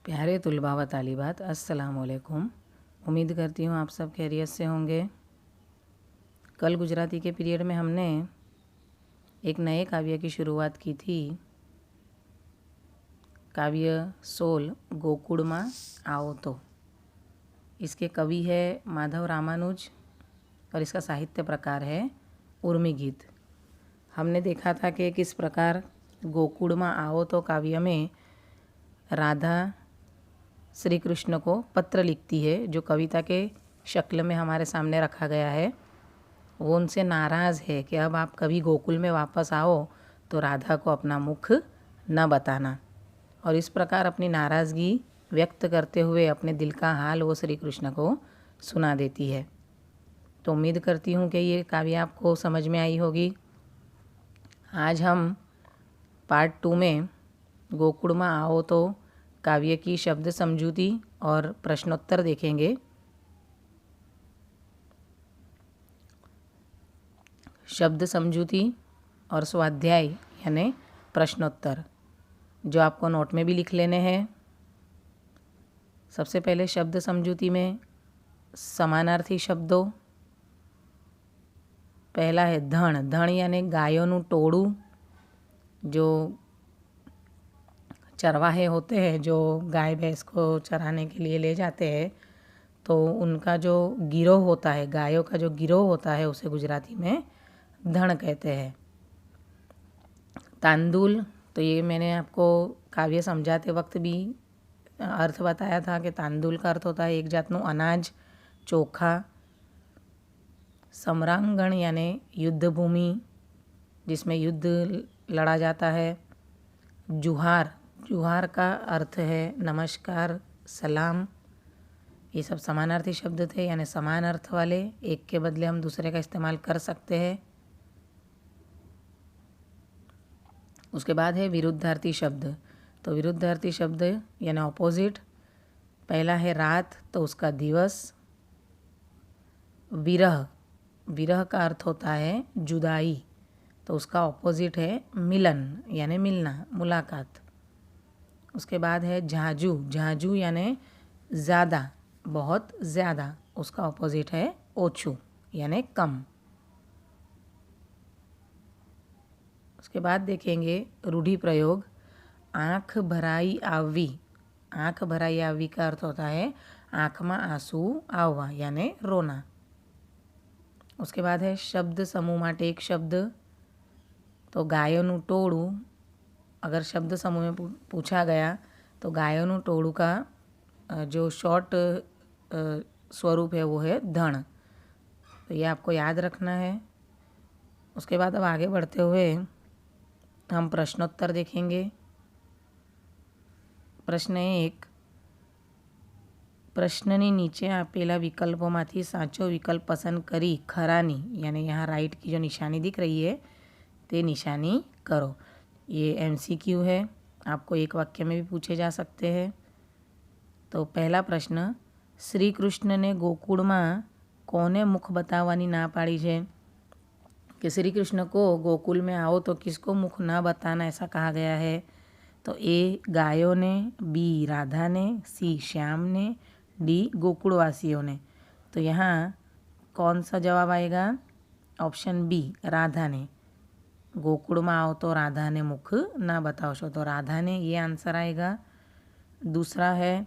प्यारे तुलबा व तालिबात, अस्सलामुअलैकुम। उम्मीद करती हूँ आप सब खैरियत से होंगे। कल गुजराती के पीरियड में हमने एक नए काव्य की शुरुआत की थी। काव्य सोल गोकुड़मा आओ तो। इसके कवि है माधव रामानुज और इसका साहित्य प्रकार है उर्मी गीत। हमने देखा था कि किस प्रकार गोकुड़मा आओ तो काव्य में राधा श्री कृष्ण को पत्र लिखती है, जो कविता के शक्ल में हमारे सामने रखा गया है। वो उनसे नाराज़ है कि अब आप कभी गोकुल में वापस आओ तो राधा को अपना मुख न बताना, और इस प्रकार अपनी नाराज़गी व्यक्त करते हुए अपने दिल का हाल वो श्री कृष्ण को सुना देती है। तो उम्मीद करती हूँ कि ये काव्य आपको समझ में आई होगी। आज हम पार्ट 2 में गोकुड़मा आओ तो काव्य की शब्द समझूती और प्रश्नोत्तर देखेंगे। शब्द समझूती और स्वाध्याय यानी प्रश्नोत्तर, जो आपको नोट में भी लिख लेने हैं। सबसे पहले शब्द समझूती में समानार्थी शब्दों। पहला है धण। धण यानी गायों टोड़ू। जो चरवाहे होते हैं, जो गाय भैंस को चराने के लिए ले जाते हैं, तो उनका जो गिरोह होता है, गायों का जो गिरोह होता है, उसे गुजराती में धण कहते हैं। तांदुल, तो ये मैंने आपको काव्य समझाते वक्त भी अर्थ बताया था कि तांदुल का अर्थ होता है एक जातनु अनाज, चोखा। सम्रांगण यानी युद्ध भूमि, जिसमें युद्ध लड़ा जाता है। जुहार, जुहार का अर्थ है नमस्कार, सलाम। ये सब समानार्थी शब्द थे, यानी समान अर्थ वाले, एक के बदले हम दूसरे का इस्तेमाल कर सकते हैं। उसके बाद है विरुद्धार्थी शब्द। तो विरुद्धार्थी शब्द यानी ऑपोजिट। पहला है रात, तो उसका दिवस। विरह, विरह का अर्थ होता है जुदाई, तो उसका ऑपोजिट है मिलन यानी मिलना, मुलाकात। उसके बाद है झांझू। झांझू यानी ज़्यादा, बहुत ज़्यादा, उसका ऑपोजिट है ओछू यानी कम। उसके बाद देखेंगे रूढ़ि प्रयोग। आँख भराई आववी। आँख भराई आववी का अर्थ होता है आँख में आंसू आववा यानी रोना। उसके बाद है शब्द समूह माटे एक शब्द। तो गायों टोड़ू, अगर शब्द समूह में पूछा गया तो गायों टोड़ू का जो शॉर्ट स्वरूप है वो है धण। तो ये आपको याद रखना है। उसके बाद अब आगे बढ़ते हुए हम प्रश्नोत्तर देखेंगे। प्रश्न 1, प्रश्ननी नीचे आपेला विकल्पोमांथी साचो विकल्प पसंद करी खरानी, यानी यहाँ राइट की जो निशानी दिख रही है ते निशानी करो। ये MCQ है, आपको एक वाक्य में भी पूछे जा सकते हैं। तो पहला प्रश्न, श्री कृष्ण ने गोकुड़ में कोने मुख बतावानी ना पाड़ी है? कि श्री कृष्ण को गोकुल में आओ तो किसको मुख ना बताना ऐसा कहा गया है? तो ए गायों ने, बी राधा ने, सी श्याम ने, डी गोकुड़वासियों ने। तो यहाँ कौन सा जवाब आएगा? ऑप्शन बी, राधा ने। गोकुड़ में आओ तो राधा ने मुख ना बताओ, तो राधा ने, ये आंसर आएगा। दूसरा है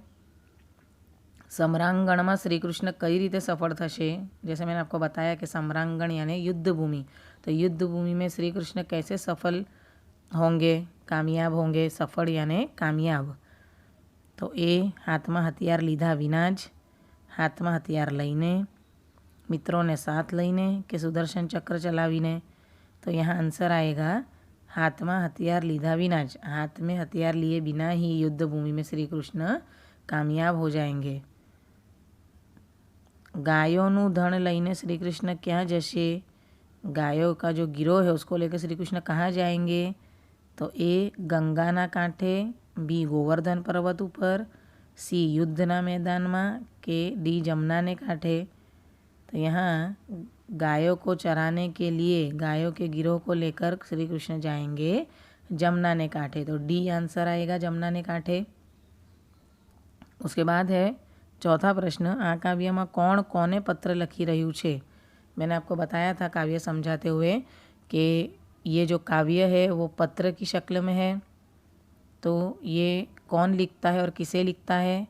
सम्रांगण में श्री कृष्ण कई रीते सफल थशे? जैसे मैंने आपको बताया कि सम्रांगण यानी युद्ध भूमि, तो युद्ध भूमि में श्री कृष्ण कैसे सफल होंगे, कामयाब होंगे? सफल यानी कामयाब। तो ए हाथ में हथियार लीधा विना ज, हाथ में हथियार लईने, मित्रों ने साथ लईने, कि सुदर्शन चक्र चलावीने? तो यहाँ आंसर आएगा हाथ में हथियार लीधा विना ज। हाथ में हथियार लिए बिना ही युद्ध भूमि में श्री कृष्ण कामयाब हो जाएंगे। गायों धन लईने श्री कृष्ण क्या जशे? गायों का जो गिरोह है उसको लेकर श्री कृष्ण कहाँ जाएंगे? तो ए गंगा ना कांठे, बी गोवर्धन पर्वत ऊपर, सी युद्ध ना मैदान में, के डी जमुना ने कांठे? तो यहाँ गायों को चराने के लिए गायों के गिरोह को लेकर श्री कृष्ण जाएंगे जमुना ने कांठे, तो डी आंसर आएगा जमुना ने कांठे। उसके बाद है चौथा प्रश्न, आ काव्य में कौन कोने पत्र लखी रह्यु छे। मैंने आपको बताया था काव्य समझाते हुए कि ये जो काव्य है वो पत्र की शक्ल में है, तो ये कौन लिखता है और किसे लिखता है।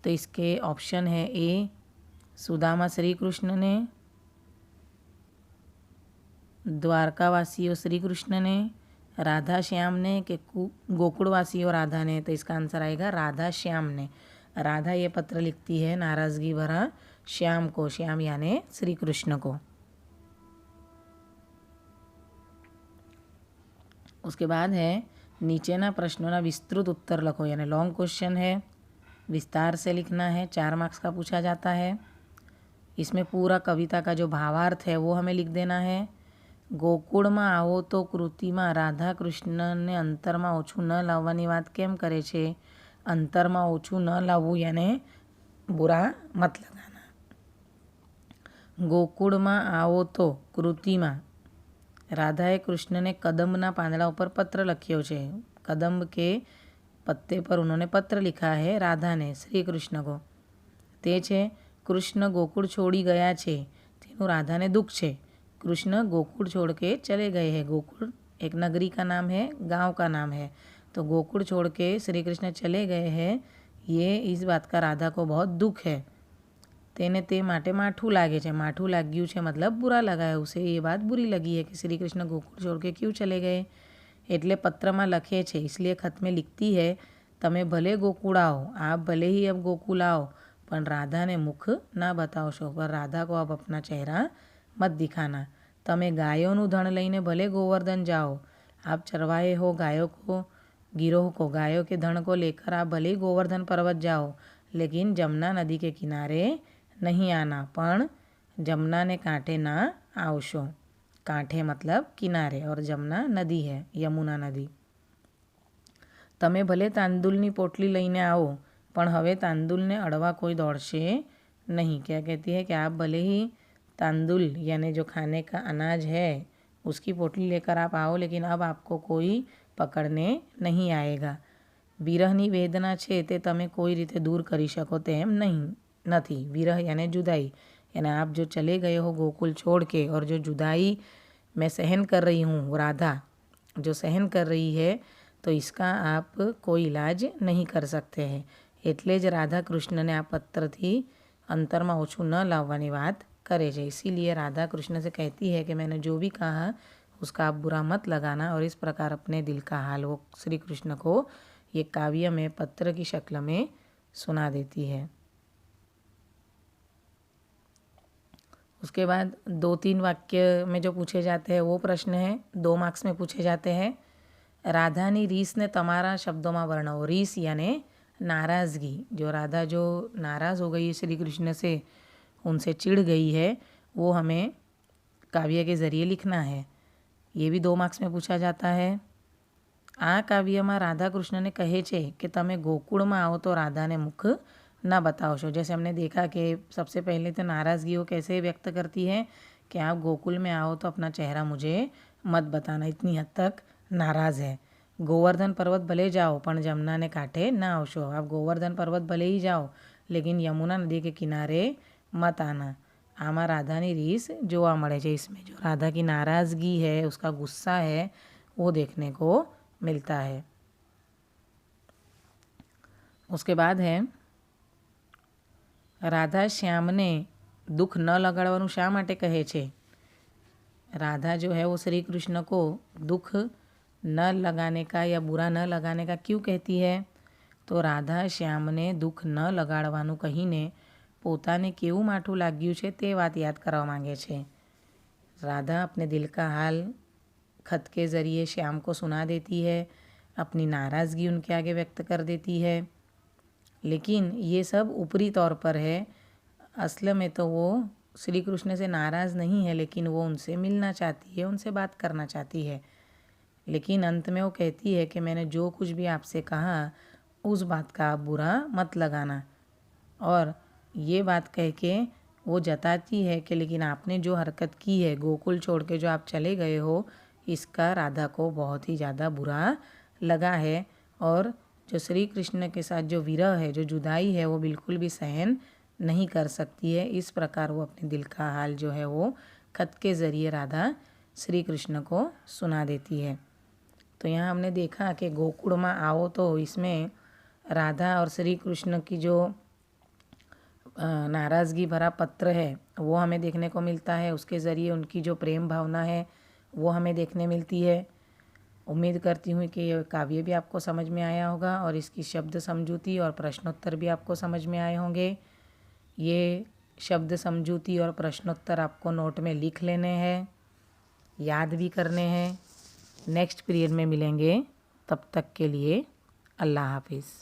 तो इसके ऑप्शन है ए सुदामा श्री कृष्ण ने, द्वारकावासियों श्री कृष्ण ने, राधा श्याम ने, कि गोकुड़वासियों राधा ने। तो इसका आंसर आएगा राधा श्याम ने। राधा ये पत्र लिखती है नाराज़गी भरा श्याम को, श्याम यानी श्री कृष्ण को। उसके बाद है नीचेना प्रश्नों विस्तृत उत्तर लखो, यानी लॉन्ग क्वेश्चन है, विस्तार से लिखना है, 4 मार्क्स का पूछा जाता है। इसमें पूरा कविता का जो भावार्थ है वो हमें लिख देना है। गोकुल में आओ तो कृति में राधा कृष्ण ने अंतर में ओछू न लाववानी बात केम करे छे। अंतर में ओछू न लाववू यानी बुरा मत लगाना। गोकुल में आओ तो कृति में राधाए कृष्ण ने कदम्बना પાંદડા पर पत्र लख्यो छे। कदम्ब के पत्ते पर उन्होंने पत्र लिखा है राधा ने श्री कृष्ण को। ते छे कृष्ण गोकुल छोड़ी गया छे, तेनु राधा ने दुख छे। कृष्ण गोकुल छोड़ के चले गए हैं। गोकुल एक नगरी का नाम है, गांव का नाम है। तो गोकुल छोड़ के श्री कृष्ण चले गए हैं, ये इस बात का राधा को बहुत दुख है। तेने ते माटे माठू लागे छे। माठू लाग्यू छे मतलब बुरा लगा है उसे, ये बात बुरी लगी है कि श्री कृष्ण गोकुल छोड़ के क्यों चले गए। एटले पत्र में लखे छे, इसलिए खत में लिखती है तमे भले गोकुल आओ, आप भले ही अब गोकुल आओ, पर राधा ने मुख ना बताओशो, पर राधा को अब अपना चेहरा मत दिखाना। तमे गायोनु धन लईने भले गोवर्धन जाओ, आप चरवाए हो गायों को, गिरोह को, गायों के धन को लेकर आप भले ही गोवर्धन पर्वत जाओ, लेकिन जमुना नदी के किनारे नहीं आना, पण जमुना ने कांठे ना आवशो। कांठे मतलब किनारे और जमुना नदी है, यमुना नदी। तमे भले तांदूलनी पोटली लईने आओ, पण हवे तांदूलने अड़वा कोई दौड़शे नहीं। क्या कहती है कि आप भले ही तांदूल यानी जो खाने का अनाज है उसकी पोटली लेकर आप आओ, लेकिन अब आपको कोई पकड़ने नहीं आएगा। विरहनी वेदना छे ते तमे कोई रीते दूर करी शको तेम नहीं नहीं। विरह यानी जुदाई, यानी आप जो चले गए हो गोकुल छोड़ के और जो जुदाई मैं सहन कर रही हूँ, राधा जो सहन कर रही है, तो इसका आप कोई इलाज नहीं कर सकते हैं। एटले ज राधा कृष्ण ने आ पत्र थी अंतर में ओछू न लाववानी बात करे छे। इसीलिए राधा कृष्ण से कहती है कि मैंने जो भी कहा उसका आप बुरा मत लगाना, और इस प्रकार अपने दिल का हाल वो श्री कृष्ण को ये काव्य में पत्र की शक्ल में सुना देती है। उसके बाद 2-3 वाक्य में जो पूछे जाते हैं वो प्रश्न है, 2 मार्क्स में पूछे जाते हैं। राधानी रीस ने तमारा शब्दों में वर्णो। रीस यानी नाराज़गी, जो राधा जो नाराज़ हो गई है श्री कृष्ण से, उनसे चिढ़ गई है, वो हमें काव्य के ज़रिए लिखना है। ये भी 2 मार्क्स में पूछा जाता है। आ काव्य में राधा कृष्ण ने कहे छे कि तमे गोकुल में आओ तो राधा ने मुख ना बताओशो। जैसे हमने देखा कि सबसे पहले तो नाराज़गी वो कैसे व्यक्त करती है कि आप गोकुल में आओ तो अपना चेहरा मुझे मत बताना, इतनी हद तक नाराज़ है। गोवर्धन पर्वत भले जाओ पण जमुना ने कांठे ना आवशो। आप गोवर्धन पर्वत भले ही जाओ, लेकिन यमुना नदी के किनारे मत आना। आमा राधानी रीस जोवा मळे छे। इसमें जो राधा की नाराज़गी है, उसका गुस्सा है, वो देखने को मिलता है। उसके बाद है राधा श्याम ने दुख न लगाड़वानुं शा माटे कहे छे। राधा जो है वो श्री कृष्ण को दुख न लगाने का या बुरा न लगाने का क्यों कहती है। तो राधा श्याम ने दुख न लगाड़वानुं कहीने पोताने केवुं माठुं लाग्युं छे ते वात याद करवा मांगे छे। राधा अपने दिल का हाल खत के ज़रिए श्याम को सुना देती है, अपनी नाराज़गी उनके आगे व्यक्त कर देती है, लेकिन ये सब ऊपरी तौर पर है। असल में तो वो श्री कृष्ण से नाराज़ नहीं है, लेकिन वो उनसे मिलना चाहती है, उनसे बात करना चाहती है। लेकिन अंत में वो कहती है कि मैंने जो कुछ भी आपसे कहा उस बात का आप बुरा मत लगाना, और ये बात कह के वो जताती है कि लेकिन आपने जो हरकत की है, गोकुल छोड़ के जो आप चले गए हो, इसका राधा को बहुत ही ज़्यादा बुरा लगा है, और जो श्री कृष्ण के साथ जो विरह है, जो जुदाई है, वो बिल्कुल भी सहन नहीं कर सकती है। इस प्रकार वो अपने दिल का हाल जो है वो खत के ज़रिए राधा श्री कृष्ण को सुना देती है। तो यहाँ हमने देखा कि गोकुड़ में आओ, तो इसमें राधा और श्री कृष्ण की जो नाराज़गी भरा पत्र है वो हमें देखने को मिलता है। उसके ज़रिए उनकी जो प्रेम भावना है वो हमें देखने मिलती है। उम्मीद करती हूँ कि ये काव्य भी आपको समझ में आया होगा और इसकी शब्द समझूती और प्रश्नोत्तर भी आपको समझ में आए होंगे। ये शब्द समझूती और प्रश्नोत्तर आपको नोट में लिख लेने हैं, याद भी करने हैं। नेक्स्ट पीरियड में मिलेंगे, तब तक के लिए अल्लाह हाफिज़।